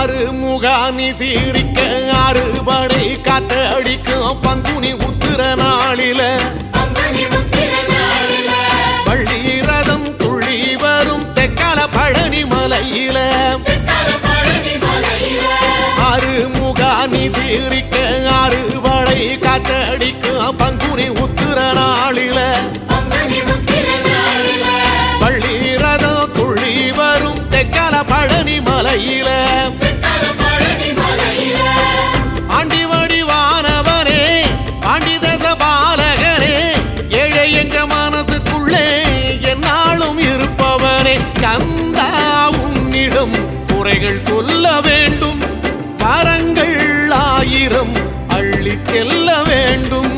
ஆறுமுகானி சீரிக்க அறுபடை காத்தடிக்கும் பங்குனி உத்திர நாளில பள்ளி ரதம் துள்ளி வரும் தெக்கால பழனி மலையில ஆறுமுகானி சீரிக்க அறுபடை காத்தடிக்கும் பங்குனி உத்திர நாளில பள்ளி ரதம் துள்ளி வரும் தெக்கால பழனி மலையில ஆண்டி வடிவானவனே ஆண்டிதச பாலகனே ஏழை என்ற மனசுக்குள்ளே என்னாலும் இருப்பவனே கந்தா உன்னிடம் குறைகள் சொல்ல வேண்டும் வரங்கள் 1000 அள்ளி செல்ல வேண்டும்.